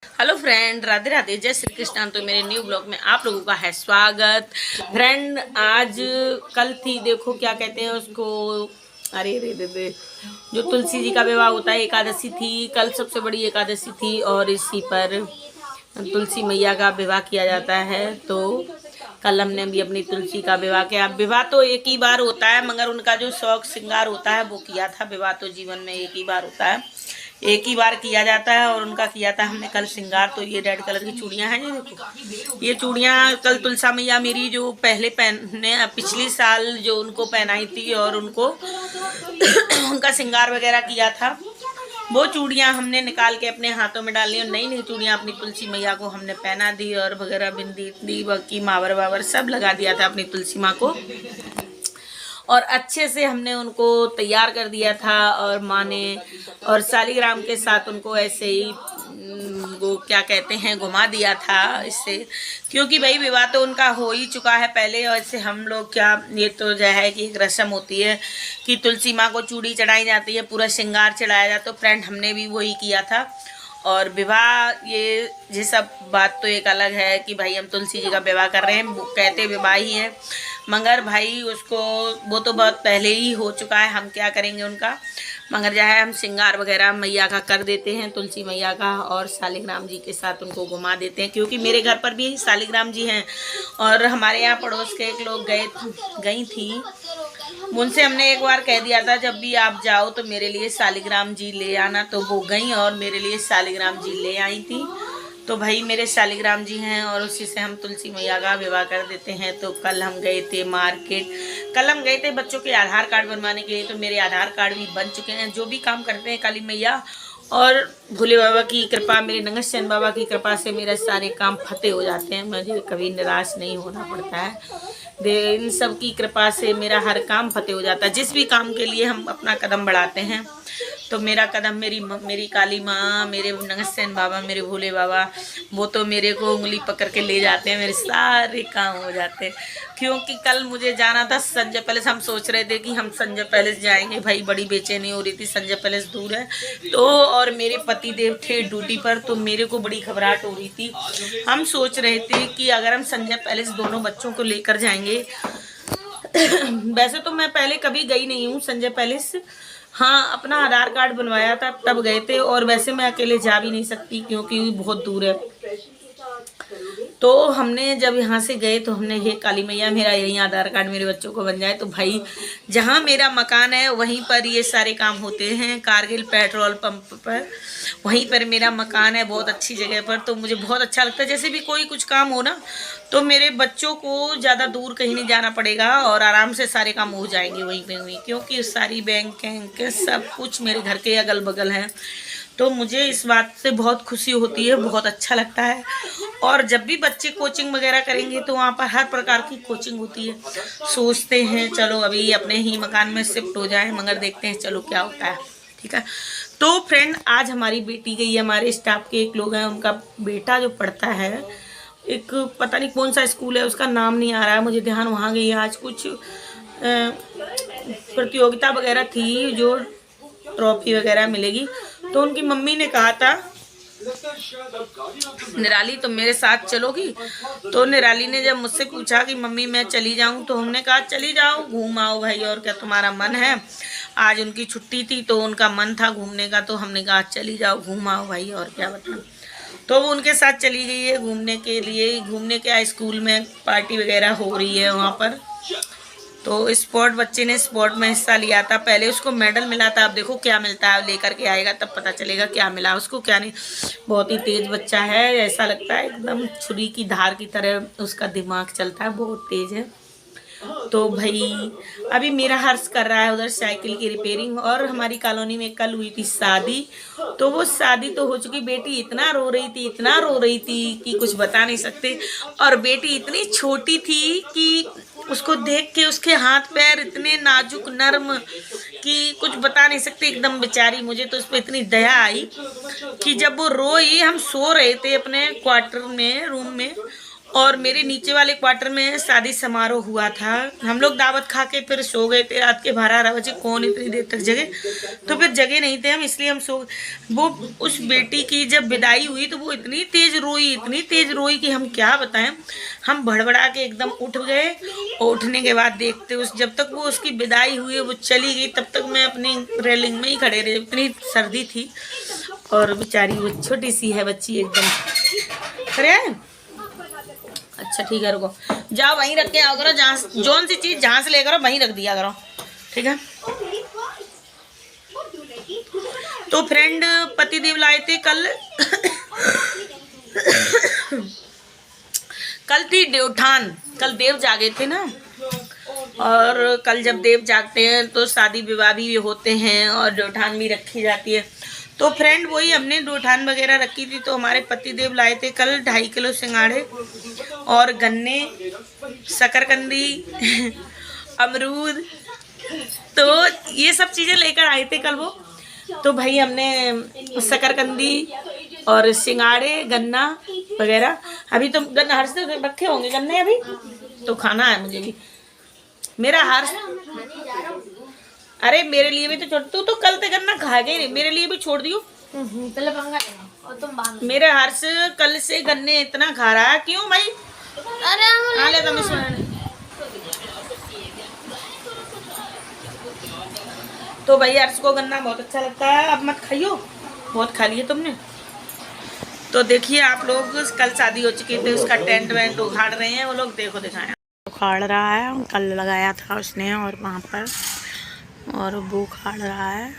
Hello friend, Radhe Radhe, जय श्री कृष्ण। तो मेरे न्यू ब्लॉग में आप लोगों का है स्वागत। फ्रेंड, आज कल थी, देखो क्या कहते हैं उसको, अरे रे रे रे, जो तुलसी जी का विवाह होता है, एकादशी थी कल, सबसे बड़ी एकादशी थी और इसी पर तुलसी मैया का विवाह किया जाता है। तो कल हमने भी अपनी तुलसी का विवाह किया। विवाह तो एक ही बार होता है, मगर उनका जो शौक श्रृंगार होता है वो किया था। विवाह तो जीवन में एक ही बार होता है, एक ही बार किया जाता है और उनका किया था हमने कल श्रृंगार। तो ये रेड कलर की चूड़ियां हैं, ये देखो, ये चूड़ियां कल तुलसा मैया मेरी जो पहले पहनने पिछली साल जो उनको पहनाई थी और उनको उनका श्रृंगार वगैरह किया था, वो चूड़ियां हमने निकाल के अपने हाथों में डाल ली और नई नई चूड़ियां अपनी तुलसी मैया को हमने पहना दी और वगैरह बिंदी दी, बाकी मावर वावर सब लगा दिया था अपनी तुलसी माँ को। और अच्छे से हमने उनको तैयार कर दिया था और माँ ने और सालीग्राम के साथ उनको ऐसे ही वो क्या कहते हैं घुमा दिया था इससे, क्योंकि भाई विवाह तो उनका हो ही चुका है पहले। और ऐसे हम लोग क्या, ये तो जो है कि एक रस्म होती है कि तुलसी माँ को चूड़ी चढ़ाई जाती है, पूरा श्रृंगार चढ़ाया जाता है। तो फ्रेंड, हमने भी वही किया था। और विवाह ये सब बात तो एक अलग है कि भाई हम तुलसी जी का विवाह कर रहे हैं, वो कहते विवाह ही है, मगर भाई उसको वो तो बहुत पहले ही हो चुका है, हम क्या करेंगे उनका। मगर जो है हम श्रृंगार वगैरह मैया का कर देते हैं, तुलसी मैया का, और सालिग्राम जी के साथ उनको घुमा देते हैं, क्योंकि मेरे घर पर भी सालिग्राम जी हैं। और हमारे यहाँ पड़ोस के एक लोग गई थी, उनसे हमने एक बार कह दिया था जब भी आप जाओ तो मेरे लिए सालिग्राम जी ले आना, तो वो गई और मेरे लिए सालिग्राम जी ले आई थी। तो भाई मेरे सालिग्राम जी हैं और उसी से हम तुलसी मैया का विवाह कर देते हैं। तो कल हम गए थे मार्केट, कल हम गए थे बच्चों के आधार कार्ड बनवाने के लिए। तो मेरे आधार कार्ड भी बन चुके हैं। जो भी काम करते हैं काली मैया और भोले बाबा की कृपा, मेरे नंगेश्वर बाबा की कृपा से मेरे सारे काम फतेह हो जाते हैं। मुझे कभी निराश नहीं होना पड़ता है। इन सब की कृपा से मेरा हर काम फतेह हो जाता है। जिस भी काम के लिए हम अपना कदम बढ़ाते हैं तो मेरा कदम मेरी काली माँ, मेरे नंगेश्वर बाबा, मेरे भोले बाबा, वो तो मेरे को उंगली पकड़ के ले जाते हैं, मेरे सारे काम हो जाते हैं। क्योंकि कल मुझे जाना था संजय पैलेस। हम सोच रहे थे कि हम संजय पैलेस जाएंगे, भाई बड़ी बेचैनी हो रही थी, संजय पैलेस दूर है तो, और मेरे पति देव थे ड्यूटी पर, तो मेरे को बड़ी घबराहट हो रही थी। हम सोच रहे थे कि अगर हम संजय पैलेस दोनों बच्चों को लेकर जाएंगे वैसे तो मैं पहले कभी गई नहीं हूँ संजय पैलेस, हाँ अपना आधार कार्ड बनवाया था तब गए थे, और वैसे मैं अकेले जा भी नहीं सकती क्योंकि बहुत दूर है। तो हमने जब यहाँ से गए तो हमने, हे काली मैया मेरा यहीं आधार कार्ड मेरे बच्चों को बन जाए। तो भाई जहाँ मेरा मकान है वहीं पर ये सारे काम होते हैं, कारगिल पेट्रोल पंप पर, वहीं पर मेरा मकान है, बहुत अच्छी जगह पर। तो मुझे बहुत अच्छा लगता है, जैसे भी कोई कुछ काम हो ना तो मेरे बच्चों को ज़्यादा दूर कहीं नहीं जाना पड़ेगा और आराम से सारे काम हो जाएंगे वहीं पे हुई, क्योंकि सारी बैंक सब कुछ मेरे घर के अगल बगल हैं। तो मुझे इस बात से बहुत खुशी होती है, बहुत अच्छा लगता है। और जब भी बच्चे कोचिंग वगैरह करेंगे तो वहाँ पर हर प्रकार की कोचिंग होती है। सोचते हैं चलो अभी अपने ही मकान में शिफ्ट हो जाए, मगर देखते हैं चलो क्या होता है, ठीक है। तो फ्रेंड, आज हमारी बेटी गई है, हमारे स्टाफ के एक लोग हैं, उनका बेटा जो पढ़ता है एक पता नहीं कौन सा स्कूल है, उसका नाम नहीं आ रहा है मुझे ध्यान, वहाँ गई है। आज कुछ प्रतियोगिता वगैरह थी जो ट्रॉफी वगैरह मिलेगी। तो उनकी मम्मी ने कहा था निराली तुम मेरे साथ चलोगी। तो निराली ने जब मुझसे पूछा कि मम्मी मैं चली जाऊं, तो हमने कहा चली जाओ, घूम आओ भाई, और क्या तुम्हारा मन है। आज उनकी छुट्टी थी तो उनका मन था घूमने का, तो हमने कहा चली जाओ, घूम आओ भाई, और क्या बताऊं। तो वो उनके साथ चली गई है घूमने के लिए। घूमने के स्कूल में पार्टी वगैरह हो रही है वहाँ पर। तो स्पोर्ट, बच्चे ने स्पोर्ट में हिस्सा लिया था, पहले उसको मेडल मिला था, अब देखो क्या मिलता है, लेकर के आएगा तब पता चलेगा क्या मिला उसको क्या नहीं। बहुत ही तेज बच्चा है, ऐसा लगता है एकदम छुरी की धार की तरह उसका दिमाग चलता है, बहुत तेज है। तो भाई अभी मेरा हर्ष कर रहा है उधर साइकिल की रिपेयरिंग। और हमारी कॉलोनी में कल हुई थी शादी, तो वो शादी तो हो चुकी, बेटी इतना रो रही थी, इतना रो रही थी कि कुछ बता नहीं सकते। और बेटी इतनी छोटी थी कि उसको देख के उसके हाथ पैर इतने नाजुक नर्म कि कुछ बता नहीं सकते, एकदम बेचारी। मुझे तो उस पर इतनी दया आई कि जब वो रोई, हम सो रहे थे अपने क्वार्टर में, रूम में, और मेरे नीचे वाले क्वार्टर में शादी समारोह हुआ था। हम लोग दावत खा के फिर सो गए थे रात के 12 बजे। कौन इतनी देर तक जगे, तो फिर जगे नहीं थे हम, इसलिए हम सो। वो उस बेटी की जब विदाई हुई तो वो इतनी तेज रोई कि हम क्या बताएं। हम भड़बड़ा के एकदम उठ गए। उठने के बाद देखते उस जब तक वो उसकी विदाई हुई वो चली गई तब तक मैं अपनी रेलिंग में ही खड़े रहे। इतनी सर्दी थी और बेचारी वो छोटी सी है बच्ची एकदम। खड़े हैं? अच्छा ठीक है, रुको, जाओ वहीं रख के आओ करो, जहाँ जोन सी चीज जहाँ से ले करो वहीं रख दिया करो, ठीक है। तो फ्रेंड पतिदेव लाए थे कल कल थी देवठान, कल देव जागे थे ना, और कल जब देव जागते हैं तो शादी विवाह भी होते हैं और देवठान भी रखी जाती है। तो फ्रेंड वही हमने देवठान वगैरह रखी थी। तो हमारे पतिदेव लाए थे कल 2.5 किलो सिंगाड़े और गन्ने, शकरकंदी अमरूद, तो ये सब चीज़ें लेकर आए थे कल वो। तो भाई हमने शकरकंदी और सिंगाड़े गन्ना वगैरह, अभी तो गन्ना हर्ष से रखे होंगे गन्ने, अभी तो खाना है मुझे भी। मेरा हर्ष, अरे मेरे लिए भी तो छोड़, तू तो कल तक गन्ना खा गई, मेरे लिए भी छोड़ दियो। मेरे हर्ष कल से गन्ने इतना खा रहा है, क्यों भाई? अरे तो मैं तो भाई हर्ष को गन्ना बहुत अच्छा लगता है। अब मत खाइयो, बहुत खा लिए तुमने। तो देखिए आप लोग, कल शादी हो चुकी थी, उसका टेंट वेंट उखाड़ रहे हैं वो लोग, देखो दिखाया उखाड़ रहा है, कल लगाया था उसने और वहाँ पर, और वो उखाड़ रहा है।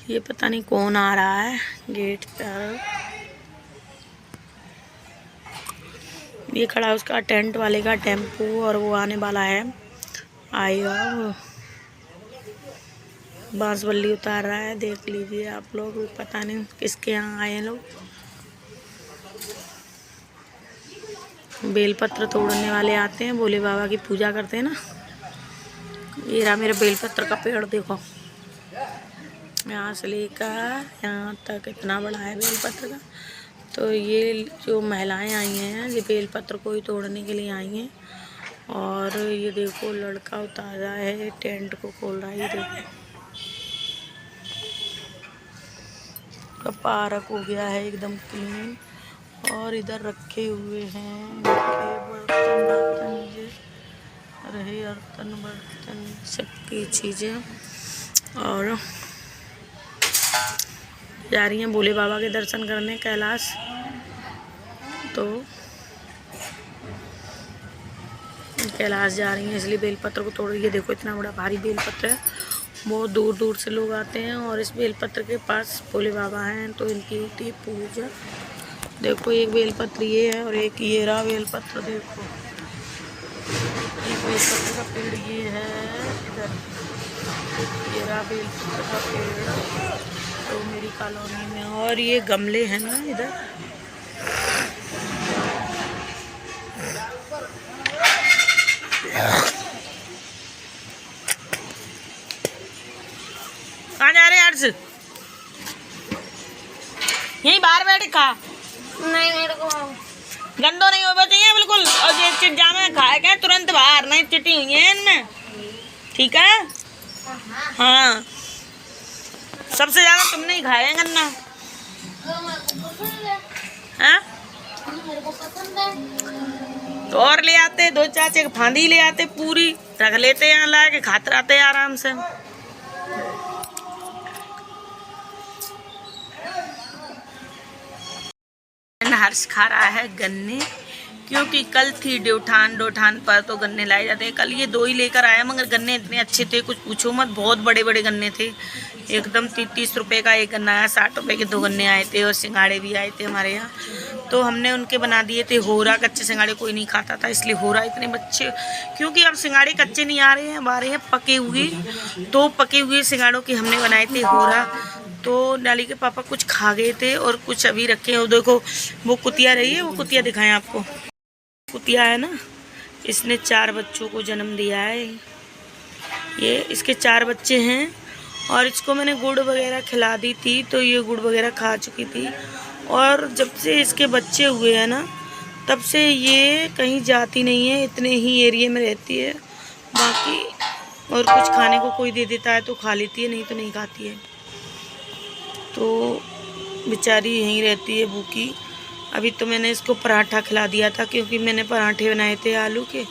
ये पता नहीं कौन आ रहा है गेट पर, ये खड़ा है उसका टेंट वाले का टेम्पो और वो आने वाला है, आएगा। बांसबल्ली उतार रहा है, देख लीजिए आप लोग, पता नहीं किसके यहाँ आए हैं लोग। बेलपत्र तोड़ने वाले आते हैं, भोले बाबा की पूजा करते हैं ना। ये रहा मेरे बेलपत्र का पेड़, देखो यहाँ से लेकर यहाँ तक इतना बड़ा है बेलपत्र का। तो ये जो महिलाएं आई हैं ये बेलपत्र को ही तोड़ने के लिए आई हैं। और ये देखो लड़का उतार रहा है, टेंट को खोल रहा है, ये देखो पार्क हो गया है एकदम क्लीन। और इधर रखे हुए हैं बर्तन रहे, बर्तन सबकी चीज़ें, और जा रही हैं भोले बाबा के दर्शन करने कैलाश। तो कैलाश जा रही हैं इसलिए बेलपत्र को तोड़ रही है। देखो इतना बड़ा भारी बेलपत्र है, बहुत दूर दूर से लोग आते हैं और इस बेलपत्र के पास भोले बाबा हैं तो इनकी होती है पूजा। देखो एक बेलपत्र ये है और एक ये रहा बेलपत्र, देखो एक बेलपत्र का पेड़ ये है इधर, ये रहा बेलपत्र का पेड़ तो मेरी कॉलोनी में। और ये गमले हैं ना इधर, कहाँ जा रहे हैं अर्ज? यहीं बाहर बैठ खा। नहीं मेरे को गंदो नहीं हो चाहिए बिल्कुल, और ये चिट्जा में खाए क्या तुरंत बाहर, नहीं चिटी हुई है इनमें, ठीक है? हाँ सबसे ज्यादा तुमने ही खाया है गन्ना। हाँ तो और ले आते, 2-4 एक फांदी ले आते, पूरी रख लेते यहाँ ला के खाते रहते आराम से। हर्ष खा रहा है गन्ने, क्योंकि कल थी देवठान पर तो गन्ने लाए जाते हैं। कल ये 2 ही लेकर आया, मगर गन्ने इतने अच्छे थे कुछ पूछो मत, बहुत बड़े बड़े गन्ने थे एकदम। 30 रुपए का एक गन्ना आया, 60 रुपए के 2 गन्ने आए थे, और सिंगाड़े भी आए थे हमारे यहाँ। तो हमने उनके बना दिए थे होरा। कच्चे सिंगाड़े कोई नहीं खाता था इसलिए होरा इतने बच्चे, क्योंकि अब सिंगाड़े कच्चे नहीं आ रहे हैं, अब आ रहे हैं पके हुए। तो पके हुए सिंगाड़ों के हमने बनाए थे होरा। तो डाली के पापा कुछ खा गए थे और कुछ अभी रखे हैं। देखो वो कुतिया रही है, वो कुतिया दिखाएं आपको, कुतिया है ना, इसने 4 बच्चों को जन्म दिया है। ये इसके 4 बच्चे हैं और इसको मैंने गुड़ वगैरह खिला दी थी, तो ये गुड़ वगैरह खा चुकी थी। और जब से इसके बच्चे हुए हैं ना, तब से ये कहीं जाती नहीं है, इतने ही एरिया में रहती है। बाकी और कुछ खाने को कोई दे देता है तो खा लेती है, नहीं तो नहीं खाती है। तो बेचारी यहीं रहती है भूखी। अभी तो मैंने इसको पराठा खिला दिया था, क्योंकि मैंने पराठे बनाए थे आलू के,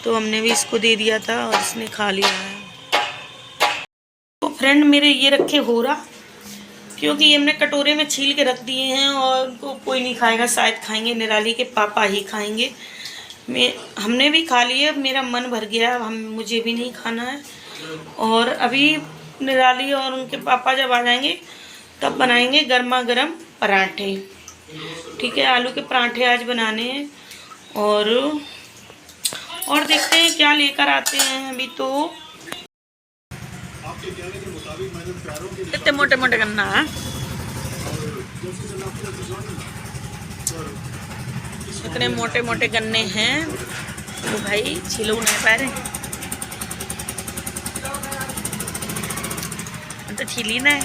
तो हमने भी इसको दे दिया था और इसने खा लिया है। तो फ्रेंड मेरे ये रखे हो रहा, क्योंकि ये हमने कटोरे में छील के रख दिए हैं और उनको कोई नहीं खाएगा, शायद खाएंगे निराली के पापा ही खाएंगे। हमने भी खा लिया, मेरा मन भर गया, मुझे भी नहीं खाना है। और अभी निराली और उनके पापा जब आ जाएंगे तब बनाएंगे गर्मा गर्म पराठे। ठीक है, आलू के पराठे आज बनाने हैं। और देखते हैं क्या लेकर आते हैं। अभी तो इतने मोटे मोटे गन्ना है, इतने मोटे मोटे गन्ने हैं तो भाई छिलो नहीं पा रहे, तो छिली ना है।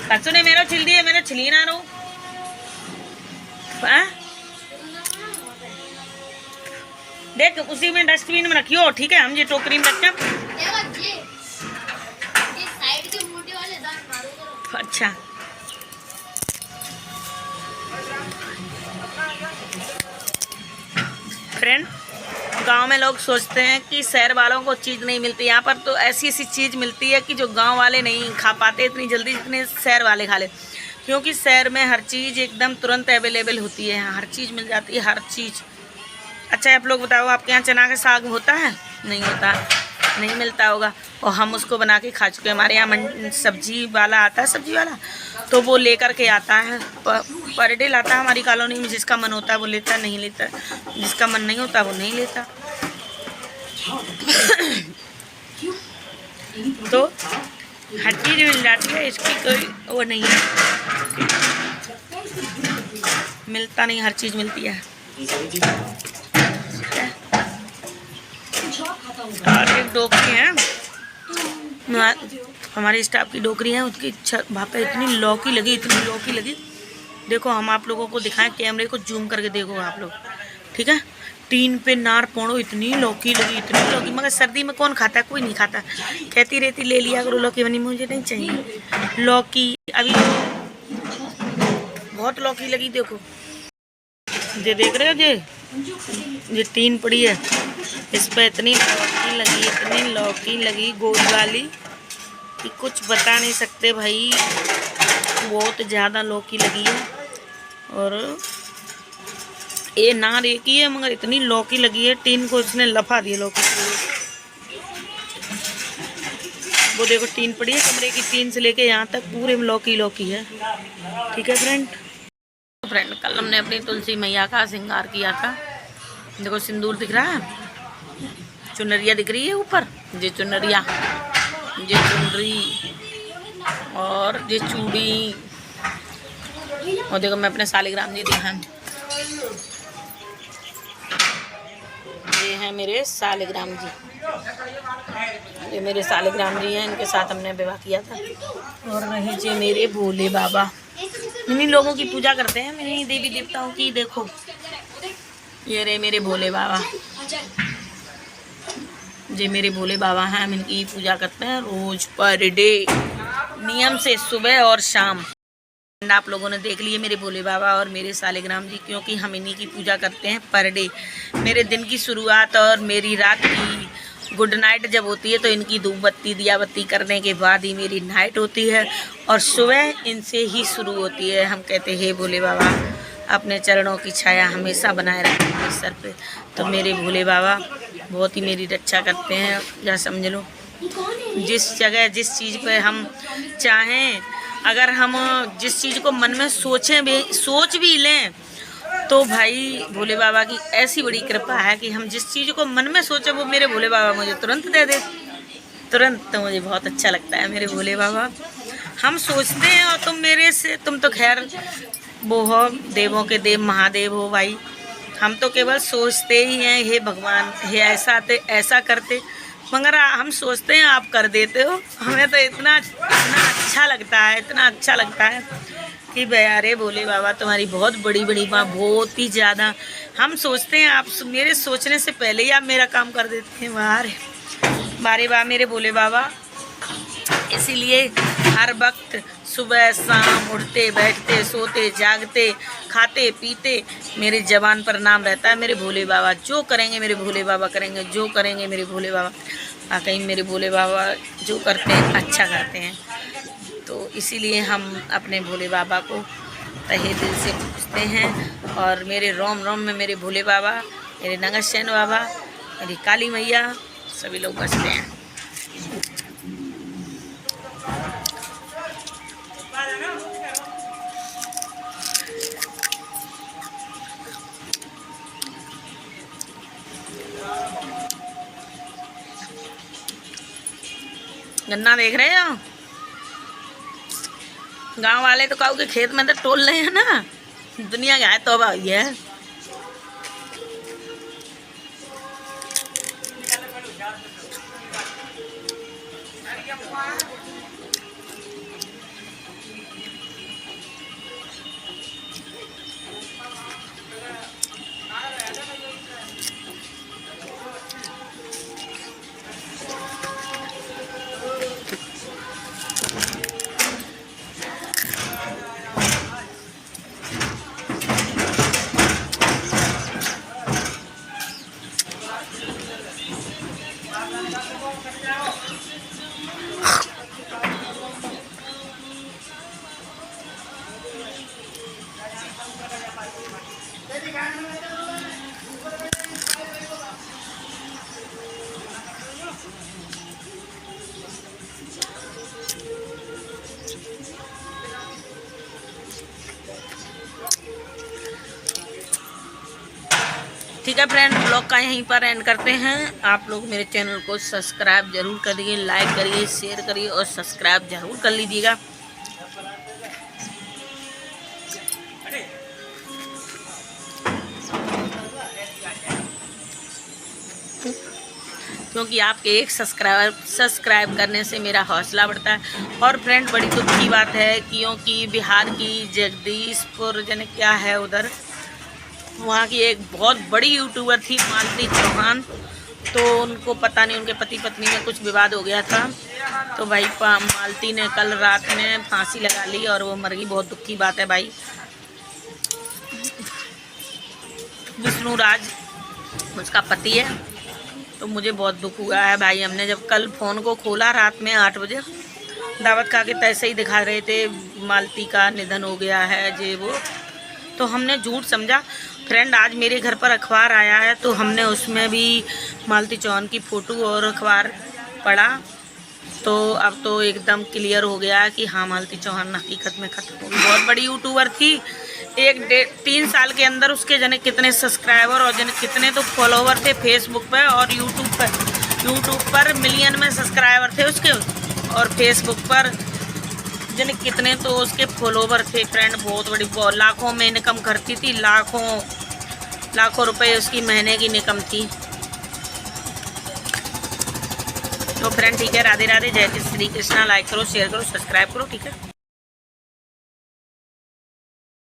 सचू ने मेरा छिल दिया, मेरा छिली ना रो। देख उसी में डस्टबिन में रखियो, ठीक है, हम ये टोकरी में रखें। अच्छा, फ्रेंड गांव में लोग सोचते हैं कि शहर वालों को चीज़ नहीं मिलती, यहाँ पर तो ऐसी ऐसी चीज़ मिलती है कि जो गांव वाले नहीं खा पाते इतनी जल्दी जितने शहर वाले खा ले। क्योंकि शहर में हर चीज़ एकदम तुरंत अवेलेबल होती है, हर चीज़ मिल जाती है, हर चीज़। अच्छा आप लोग बताओ, आपके यहाँ चना का साग होता है? नहीं होता, नहीं मिलता होगा, और हम उसको बना के खा चुके हैं। हमारे यहाँ सब्जी वाला आता है, सब्जी वाला, तो वो लेकर के आता है, पर डे लाता है हमारी कॉलोनी में। जिसका मन होता है वो लेता, नहीं लेता, जिसका मन नहीं होता वो नहीं लेता। तो हर चीज़ मिल जाती है, इसकी कोई वो नहीं है, मिलता नहीं, हर चीज़ मिलती है। और एक डोकरी है हमारे स्टाफ की, डोकरी है, उसकी वहाँ पे इतनी लौकी लगी, इतनी लौकी लगी। देखो हम आप लोगों को दिखाएं, कैमरे को जूम करके देखो आप लोग, ठीक है। टीन पे नार पोड़ो, इतनी लौकी लगी, इतनी लौकी। मगर सर्दी में कौन खाता है? कोई नहीं खाता। कहती रहती ले लिया करो लौकी, बनी मुझे नहीं चाहिए लौकी। अभी बहुत लौकी लगी, देखो ये देख रहे हो, ये टीन पड़ी है, इस पर इतनी लौकी लगी, इतनी लौकी लगी गोल वाली कि कुछ बता नहीं सकते भाई, बहुत ज़्यादा लौकी लगी है। और ये नार एक ही है मगर इतनी लौकी लगी है, टीन को इसने लफा दिया लौकी। वो देखो टीन पड़ी है, कमरे की टीन से लेके यहाँ तक पूरे में लौकी लौकी है। ठीक है फ्रेंड कल हमने अपनी तुलसी मैया का श्रृंगार किया था। देखो सिंदूर दिख रहा है, चुनरिया दिख रही है ऊपर, ये चुनरिया, ये चुनरी और ये चूड़ी। और देखो मैं अपने सालिग्राम जी दिखाऊं, ये हैं मेरे सालिग्राम जी, ये मेरे सालिग्राम जी हैं, इनके साथ हमने विवाह किया था। और रहे जी मेरे भोले बाबा, इन्हीं लोगों की पूजा करते हैं, इन्हीं देवी देवताओं की। देखो ये रहे मेरे भोले बाबा, ये मेरे भोले बाबा हैं, हम इनकी पूजा करते हैं रोज पर डे नियम से, सुबह और शाम। आप लोगों ने देख लिए मेरे भोले बाबा और मेरे सालिग्राम जी, क्योंकि हम इन्हीं की पूजा करते हैं पर डे। मेरे दिन की शुरुआत और मेरी रात की गुड नाइट जब होती है तो इनकी धूप बत्ती दिया बत्ती करने के बाद ही मेरी नाइट होती है, और सुबह इनसे ही शुरू होती है। हम कहते हैं भोले बाबा अपने चरणों की छाया हमेशा बनाए रखें मेरे सर पे। तो मेरे भोले बाबा बहुत ही मेरी रक्षा करते हैं, या समझ लो जिस जगह जिस चीज़ पे हम चाहें, अगर हम जिस चीज़ को मन में सोच भी लें तो भाई भोले बाबा की ऐसी बड़ी कृपा है कि हम जिस चीज़ को मन में सोचे वो मेरे भोले बाबा मुझे तुरंत दे दे, तुरंत। तो मुझे बहुत अच्छा लगता है मेरे भोले बाबा। हम सोचते हैं और तुम तो खैर वो हो, देवों के देव महादेव हो भाई। हम तो केवल सोचते ही हैं, हे भगवान हे ऐसा करते, मगर हम सोचते हैं आप कर देते हो। हमें तो इतना अच्छा अच्छा लगता है, इतना अच्छा लगता है कि भाई अरे भोले बाबा तुम्हारी बहुत बड़ी बड़ी बात, बहुत ही ज़्यादा। हम सोचते हैं आप मेरे सोचने से पहले ही आप मेरा काम कर देते हैं। मारे वाह मेरे भोले बाबा। इसीलिए हर वक्त सुबह शाम उठते बैठते सोते जागते खाते पीते मेरी ज़बान पर नाम रहता है मेरे भोले बाबा। जो करेंगे मेरे भोले बाबा करेंगे, जो करेंगे मेरे भोले बाबा। कहीं मेरे भोले बाबा जो करते हैं अच्छा करते हैं, तो इसीलिए हम अपने भोले बाबा को तहे दिल से पूछते हैं। और मेरे रोम रोम में मेरे भोले बाबा, मेरे नंगसेन बाबा, मेरी काली मैया, सभी लोग बसते हैं। गन्ना देख रहे हो, गांव वाले तो काऊ के खेत में तो टोल रहे हैं ना, दुनिया का है तौबा हुई है। ठीक है फ्रेंड, ब्लॉग का यहीं पर एंड करते हैं। आप लोग मेरे चैनल को सब्सक्राइब जरूर करिए, लाइक करिए, शेयर करिए और सब्सक्राइब जरूर कर लीजिएगा। क्योंकि आपके एक सब्सक्राइब करने से मेरा हौसला बढ़ता है। और फ्रेंड बड़ी दुख की बात है, क्योंकि बिहार की जगदीशपुर जन क्या है उधर, वहाँ की एक बहुत बड़ी यूट्यूबर थी मालती चौहान, तो उनको पता नहीं उनके पति पत्नी में कुछ विवाद हो गया था, तो भाई मालती ने कल रात में फांसी लगा ली और वो मर गई। बहुत दुख की बात है भाई। विष्णु राज उसका पति है, तो मुझे बहुत दुख हुआ है भाई। हमने जब कल फ़ोन को खोला रात में 8 बजे, दावत खा के तैसे ही दिखा रहे थे मालती का निधन हो गया है जे वो, तो हमने झूठ समझा। फ्रेंड आज मेरे घर पर अखबार आया है, तो हमने उसमें भी मालती चौहान की फ़ोटो और अखबार पढ़ा, तो अब तो एकदम क्लियर हो गया कि हाँ मालती चौहान हकीकत में ख़त्म हो गई। बहुत बड़ी यूट्यूबर थी, 3 साल के अंदर उसके जने कितने सब्सक्राइबर और जने कितने तो फॉलोवर थे फेसबुक पर और यूट्यूब पर मिलियन में सब्सक्राइबर थे उसके, और फेसबुक पर जने कितने तो उसके फॉलोवर थे। फ्रेंड बहुत बड़ी, लाखों में इनकम करती थी, लाखों रुपए उसकी महीने की इनकम थी। तो फ्रेंड ठीक है, राधे राधे, जय श्री कृष्णा। लाइक करो, शेयर करो, सब्सक्राइब करो, ठीक है।